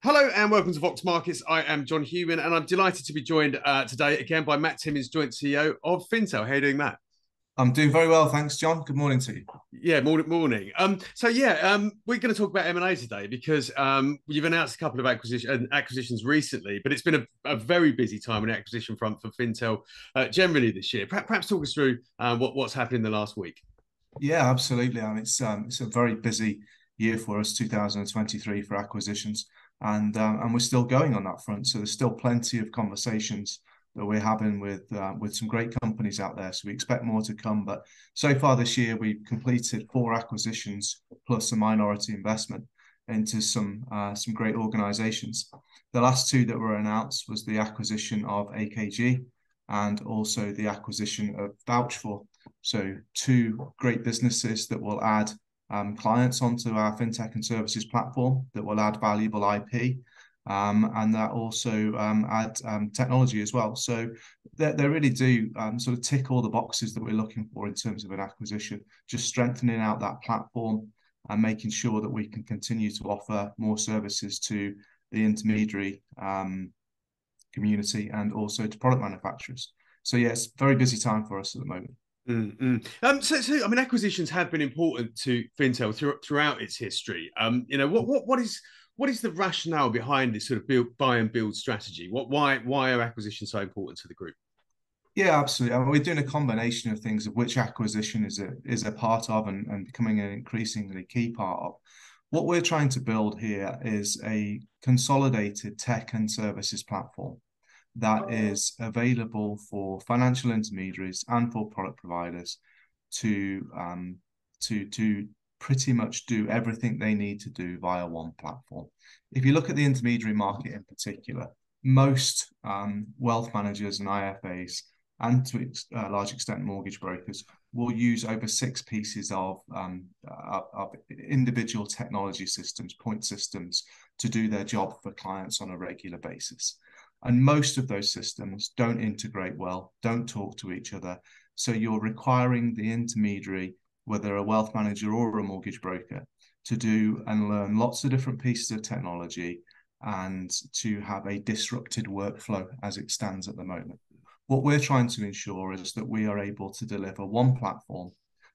Hello and welcome to Vox Markets. I am John Hewman and I'm delighted to be joined today again by Matt Timmins, Joint CEO of Fintel. How are you doing, Matt? I'm doing very well, thanks, John. Good morning to you. Yeah, morning. We're going to talk about M&A today because you've announced a couple of acquisitions recently, but it's been a very busy time on the acquisition front for Fintel generally this year. Perhaps talk us through what's happened in the last week. Yeah, absolutely. I mean, it's a very busy year for us, 2023 for acquisitions, and we're still going on that front. So there's still plenty of conversations that we're having with some great companies out there. So we expect more to come. But so far this year, we've completed 4 acquisitions plus a minority investment into some great organisations. The last two that were announced was the acquisition of AKG and also the acquisition of Vouched For. So two great businesses that will add clients onto our fintech and services platform, that will add valuable IP, and that also add technology as well. So they really do sort of tick all the boxes that we're looking for in terms of an acquisition, just strengthening out that platform and making sure that we can continue to offer more services to the intermediary community and also to product manufacturers. So yes, very busy time for us at the moment. I mean, acquisitions have been important to Fintel throughout its history. What is the rationale behind this sort of buy and build strategy? Why are acquisitions so important to the group? Yeah, absolutely. I mean, we're doing a combination of things of which acquisition is a part of and becoming an increasingly key part of. What we're trying to build here is a consolidated tech and services platform that is available for financial intermediaries and for product providers to to pretty much do everything they need to do via one platform. If you look at the intermediary market in particular, most wealth managers and IFAs, and to a large extent mortgage brokers, will use over 6 pieces of individual technology systems, point systems, to do their job for clients on a regular basis. And most of those systems don't integrate well, don't talk to each other. So you're requiring the intermediary, whether a wealth manager or a mortgage broker, to do and learn lots of different pieces of technology and to have a disrupted workflow as it stands at the moment. What we're trying to ensure is that we are able to deliver one platform,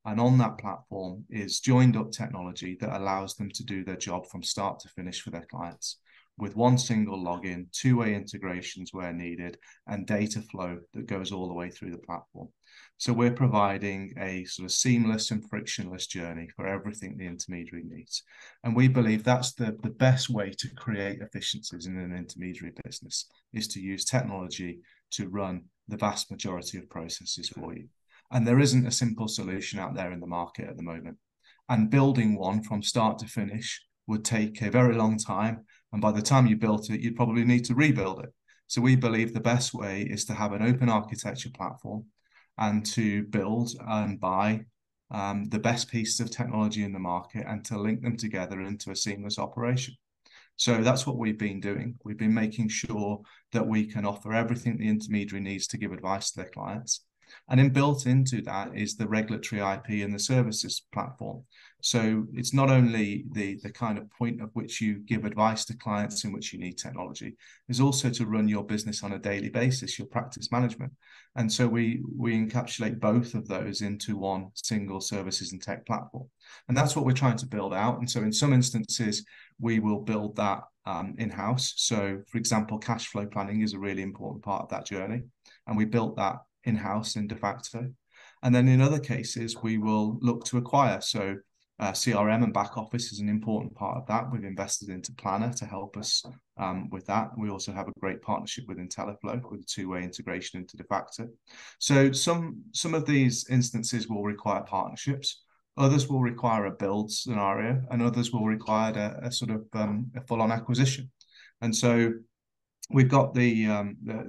and on that platform is joined up technology that allows them to do their job from start to finish for their clients, with one single login, two-way integrations where needed, and data flow that goes all the way through the platform. So we're providing a sort of seamless and frictionless journey for everything the intermediary needs. And we believe that's the best way to create efficiencies in an intermediary business, is to use technology to run the vast majority of processes for you. And there isn't a simple solution out there in the market at the moment. And building one from start to finish would take a very long time. And by the time you built it, you'd probably need to rebuild it. So we believe the best way is to have an open architecture platform and to build and buy the best pieces of technology in the market and to link them together into a seamless operation. So that's what we've been doing. We've been making sure that we can offer everything the intermediary needs to give advice to their clients. And then built into that is the regulatory IP and the services platform. So it's not only the kind of point at which you give advice to clients in which you need technology, is also to run your business on a daily basis, your practice management. And so we encapsulate both of those into one single services and tech platform. And that's what we're trying to build out. And so in some instances, we will build that in-house. So for example, cash flow planning is a really important part of that journey. And we built that in-house in de facto. And then in other cases, we will look to acquire. So CRM and back office is an important part of that. We've invested into Planner to help us with that. We also have a great partnership with Intelliflow with a two-way integration into de facto. So some of these instances will require partnerships. Others will require a build scenario, and others will require a sort of a full-on acquisition. And so we've got the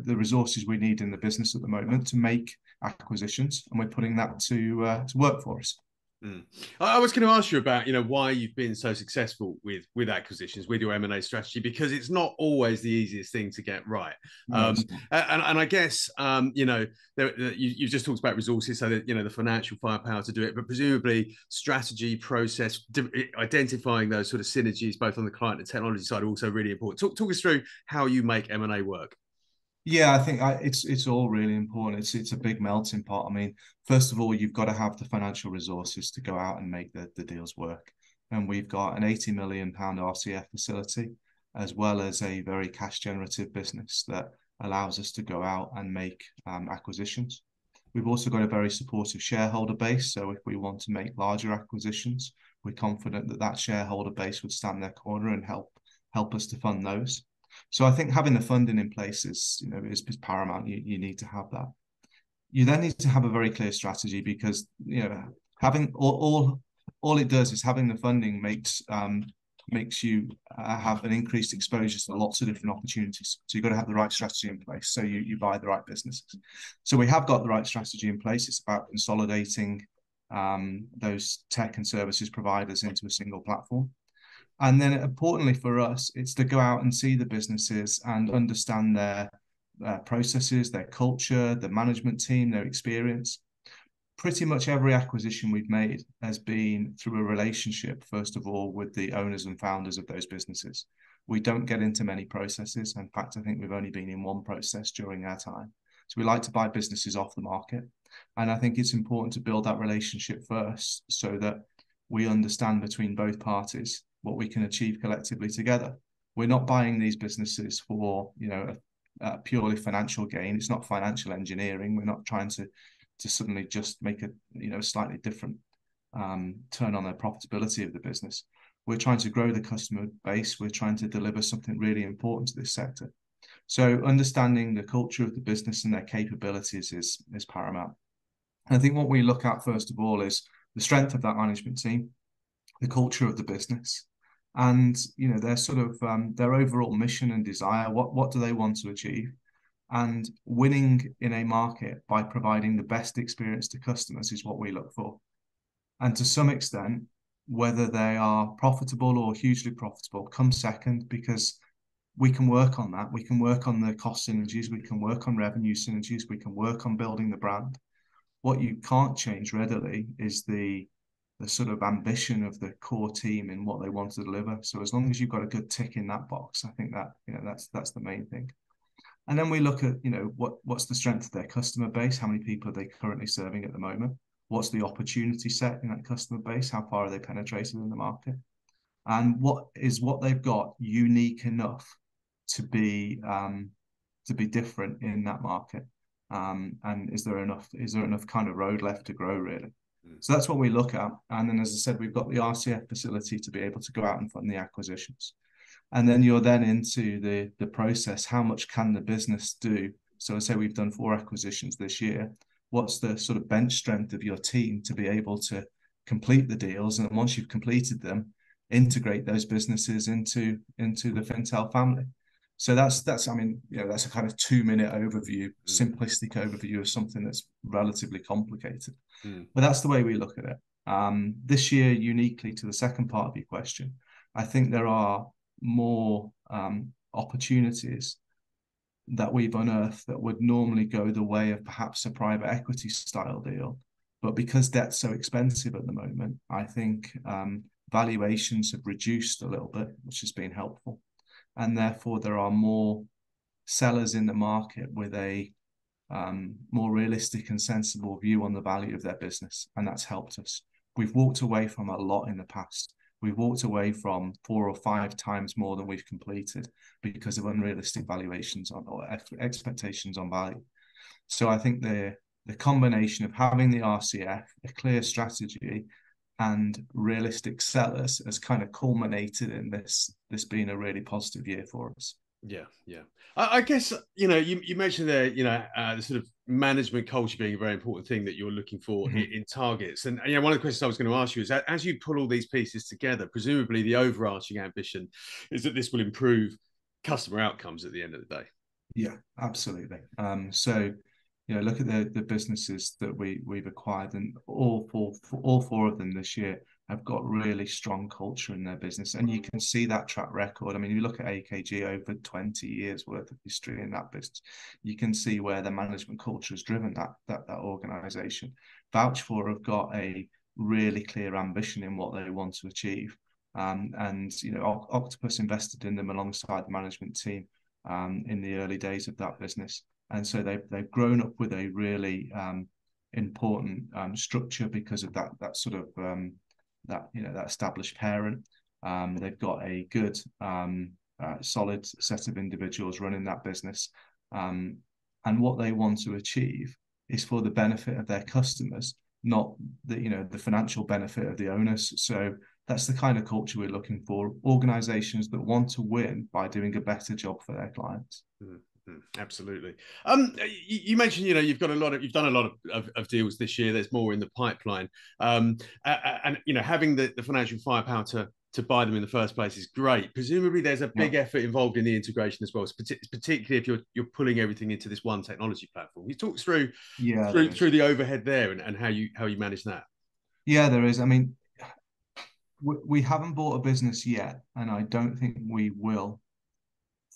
resources we need in the business at the moment to make acquisitions, and we're putting that to work for us. Mm. I was going to ask you about, why you've been so successful with acquisitions, with your M&A strategy, because it's not always the easiest thing to get right. No, it's not. And I guess, you've just talked about resources, so that, the financial firepower to do it, but presumably strategy, process, identifying those sort of synergies, both on the client and technology side, are also really important. Talk us through how you make M&A work. Yeah, I think it's all really important. It's a big melting pot. I mean, first of all, you've got to have the financial resources to go out and make the deals work. And we've got an 80 million pound RCF facility, as well as a very cash generative business that allows us to go out and make acquisitions. We've also got a very supportive shareholder base. So if we want to make larger acquisitions, we're confident that that shareholder base would stand their corner and help us to fund those. So I think having the funding in place is paramount. You need to have that. You then need to have a very clear strategy, because having all it does is having the funding makes you have an increased exposure to lots of different opportunities. So you've got to have the right strategy in place. So you buy the right businesses. So we have got the right strategy in place. It's about consolidating those tech and services providers into a single platform. And then importantly for us, it's to go out and see the businesses and understand their processes, their culture, the management team, their experience. Pretty much every acquisition we've made has been through a relationship, first of all, with the owners and founders of those businesses. We don't get into many processes. In fact, I think we've only been in one process during our time. So we like to buy businesses off the market. And I think it's important to build that relationship first, so that we understand between both parties what we can achieve collectively together. We're not buying these businesses for a purely financial gain. It's not financial engineering. We're not trying to suddenly just make a slightly different turn on the profitability of the business. We're trying to grow the customer base. We're trying to deliver something really important to this sector. So understanding the culture of the business and their capabilities is paramount. And I think what we look at first of all is the strength of that management team, the culture of the business, and their sort of their overall mission and desire. What do they want to achieve? And winning in a market by providing the best experience to customers is what we look for. And to some extent, whether they are profitable or hugely profitable comes second, because we can work on that. We can work on the cost synergies. We can work on revenue synergies. We can work on building the brand. What you can't change readily is the sort of ambition of the core team and what they want to deliver. So as long as you've got a good tick in that box, I think that that's the main thing. And then we look at what's the strength of their customer base, how many people are they currently serving at the moment, what's the opportunity set in that customer base, how far are they penetrated in the market, and what they've got unique enough to be different in that market. And is there enough kind of road left to grow, really? So that's what we look at. And then, as I said, we've got the RCF facility to be able to go out and fund the acquisitions. And then you're then into the process. How much can the business do? So I say we've done 4 acquisitions this year. What's the sort of bench strength of your team to be able to complete the deals? And once you've completed them, integrate those businesses into the Fintel family. So that's a kind of 2-minute overview, simplistic overview of something that's relatively complicated. But that's the way we look at it. This year, uniquely to the second part of your question, I think there are more opportunities that we've unearthed that would normally go the way of perhaps a private equity style deal. But because debt's so expensive at the moment, I think valuations have reduced a little bit, which has been helpful. And therefore, there are more sellers in the market with a more realistic and sensible view on the value of their business. And that's helped us. We've walked away from a lot in the past. We've walked away from 4 or 5 times more than we've completed because of unrealistic valuations or expectations on value. So I think the combination of having the RCF, a clear strategy, and realistic sellers has kind of culminated in this being a really positive year for us. Yeah. I guess you mentioned there the sort of management culture being a very important thing that you're looking for in targets, and one of the questions I was going to ask you is that as you pull all these pieces together, presumably the overarching ambition is that this will improve customer outcomes at the end of the day. Yeah, absolutely. So look at the businesses that we've acquired, and all four of them this year have got really strong culture in their business, and you can see that track record. I mean, you look at AKG, over 20 years worth of history in that business, you can see where the management culture has driven that organization. Vouched For have got a really clear ambition in what they want to achieve, and Octopus invested in them alongside the management team in the early days of that business. And so they've grown up with a really important structure because of that sort of that established parent. They've got a good solid set of individuals running that business, and what they want to achieve is for the benefit of their customers, not the financial benefit of the owners. So that's the kind of culture we're looking for: organizations that want to win by doing a better job for their clients. Absolutely. You mentioned, you've done a lot of deals this year. There's more in the pipeline, and having the financial firepower to buy them in the first place is great. Presumably, there's a big effort involved in the integration as well, particularly if you're pulling everything into this one technology platform. You talk through through the overhead there and how you manage that. Yeah, there is. I mean, we haven't bought a business yet, and I don't think we will,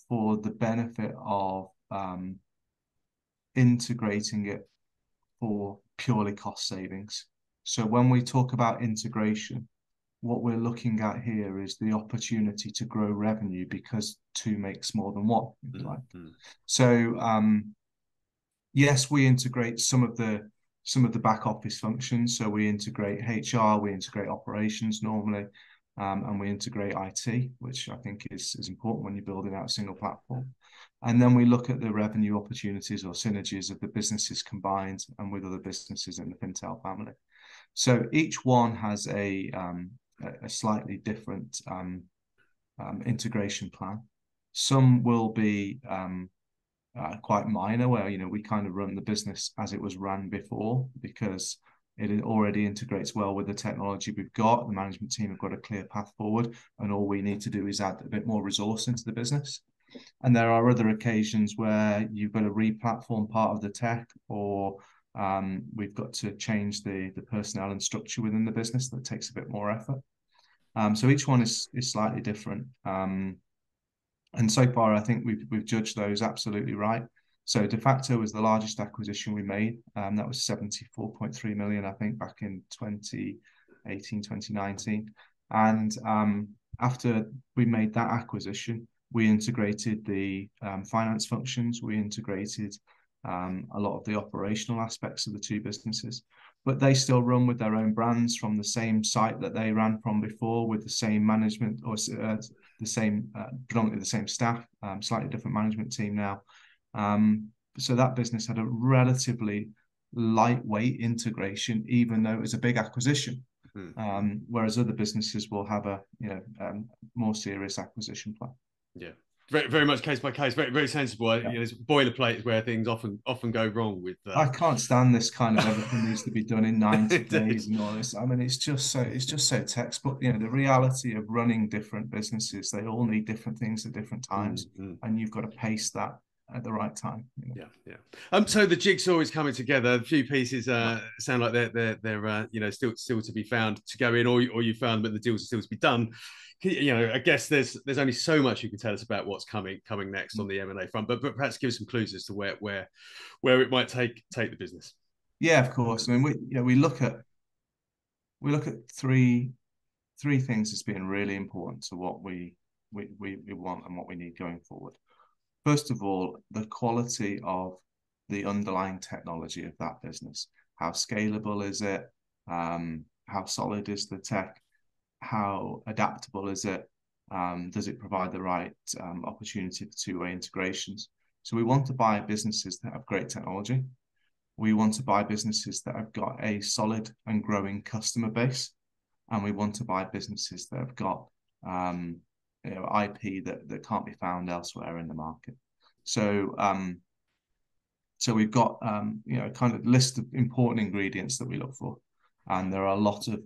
for the benefit of integrating it for purely cost savings. So when we talk about integration, what we're looking at here is the opportunity to grow revenue, because two makes more than one. So yes, we integrate some of the back office functions. So we integrate HR, we integrate operations normally, and we integrate IT, which I think is important when you're building out a single platform. And then we look at the revenue opportunities or synergies of the businesses combined and with other businesses in the Fintel family. So each one has a slightly different integration plan. Some will be quite minor, where we kind of run the business as it was run before, because it already integrates well with the technology we've got. The management team have got a clear path forward, and all we need to do is add a bit more resource into the business. And there are other occasions where you've got to re-platform part of the tech, or we've got to change the personnel and structure within the business. That takes a bit more effort. So each one is slightly different. And so far, I think we've judged those absolutely right. So De Facto was the largest acquisition we made. That was 74.3 million, I think, back in 2018, 2019. And after we made that acquisition, we integrated the finance functions. We integrated a lot of the operational aspects of the two businesses, but they still run with their own brands from the same site that they ran from before, with the same management, or predominantly the same staff, slightly different management team now. So that business had a relatively lightweight integration, even though it was a big acquisition. Whereas other businesses will have a more serious acquisition plan. Yeah, very, very much case by case, very, very sensible. There's boilerplate where things often go wrong with. I can't stand this kind of everything needs to be done in 90 days and all this. I mean, it's just so textbook. The reality of running different businesses, they all need different things at different times, and you've got to pace that at the right time. Yeah. So the jigsaw is coming together. A few pieces sound like they're still to be found to go in, or you found that the deals are still to be done. I guess there's only so much you can tell us about what's coming next on the M&A front, but perhaps give some clues as to where it might take the business. Yeah, of course. I mean, we look at three things as being really important to what we want and what we need going forward. First of all, the quality of the underlying technology of that business. How scalable is it? How solid is the tech? How adaptable is it? Does it provide the right opportunity for two-way integrations? So we want to buy businesses that have great technology. We want to buy businesses that have got a solid and growing customer base. And we want to buy businesses that have got IP that can't be found elsewhere in the market. So we've got kind of list of important ingredients that we look for. And there are a lot of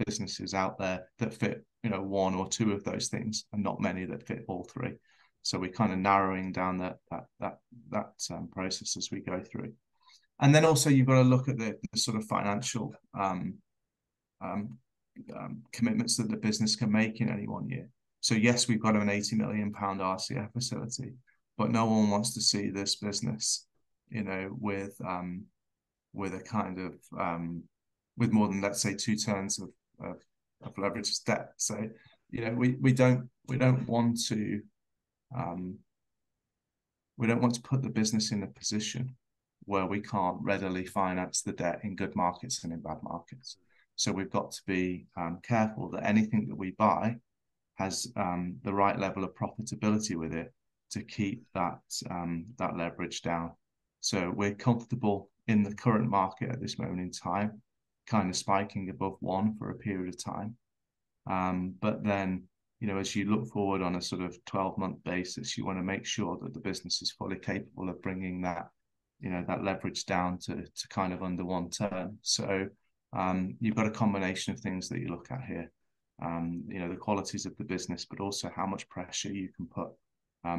businesses out there that fit, one or two of those things, and not many that fit all three. So we're kind of narrowing down that process as we go through. And then also you've got to look at the sort of financial commitments that the business can make in any one year. So yes, we've got an £80 million RCF facility, but no one wants to see this business, with a kind of with more than, let's say, 2 turns of leverage as debt. So we don't want to put the business in a position where we can't readily finance the debt in good markets and in bad markets. So we've got to be careful that anything that we buy has the right level of profitability with it to keep that leverage down. So we're comfortable in the current market at this moment in time, kind of spiking above 1 for a period of time. But then, as you look forward on a sort of 12-month basis, you want to make sure that the business is fully capable of bringing that, that leverage down to kind of under 1 turn. So you've got a combination of things that you look at here. The qualities of the business, but also how much pressure you can put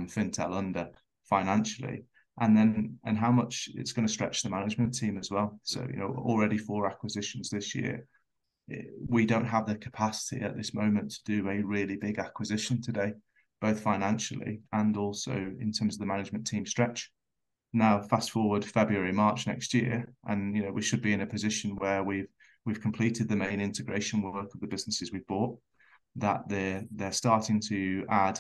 Fintel under financially, and how much it's going to stretch the management team as well. So, already 4 acquisitions this year. We don't have the capacity at this moment to do a really big acquisition today, both financially and also in terms of the management team stretch. Now, fast forward February, March next year, and we should be in a position where we've completed the main integration work of the businesses we've bought, that they're starting to add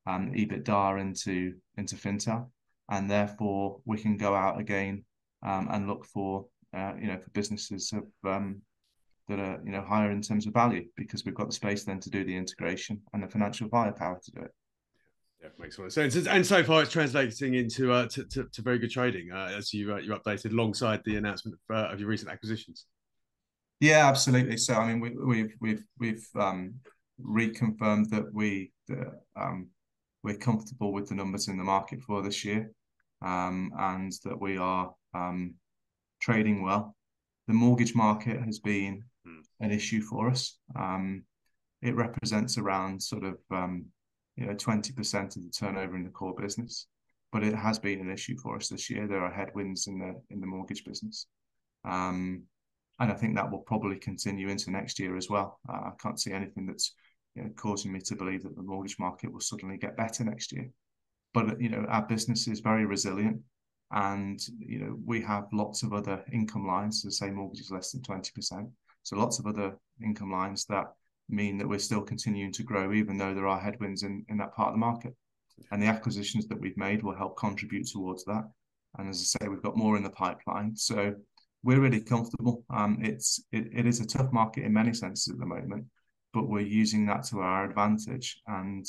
EBITDA into Fintel, and therefore we can go out again and look for for businesses of that are higher in terms of value, because we've got the space then to do the integration and the financial firepower to do it. Yeah, makes a lot of sense. And so far, it's translating into to very good trading, as you updated alongside the announcement of your recent acquisitions. Yeah, absolutely. So I mean, we've reconfirmed that we're comfortable with the numbers in the market for this year, and that we are trading well. The mortgage market has been an issue for us. It represents around sort of 20% of the turnover in the core business, but it has been an issue for us this year. There are headwinds in the mortgage business, and I think that will probably continue into next year as well. I can't see anything that's causing me to believe that the mortgage market will suddenly get better next year. But our business is very resilient, and we have lots of other income lines. So say mortgage is less than 20%, so lots of other income lines that mean that we're still continuing to grow, even though there are headwinds in that part of the market. And the acquisitions that we've made will help contribute towards that. And as I say, we've got more in the pipeline, so we're really comfortable. It is a tough market in many senses at the moment, but we're using that to our advantage and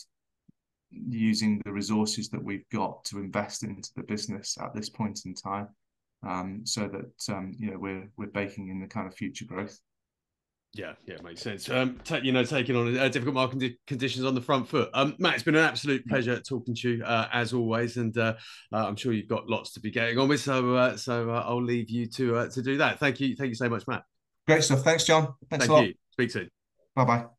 using the resources that we've got to invest into the business at this point in time, so that we're baking in the kind of future growth. Yeah, it makes sense. Taking on difficult market conditions on the front foot. Matt, it's been an absolute pleasure talking to you as always, and I'm sure you've got lots to be getting on with. So I'll leave you to do that. Thank you so much, Matt. Great stuff. Thanks, John. Thanks a lot. Thank you. Speak soon. Bye bye.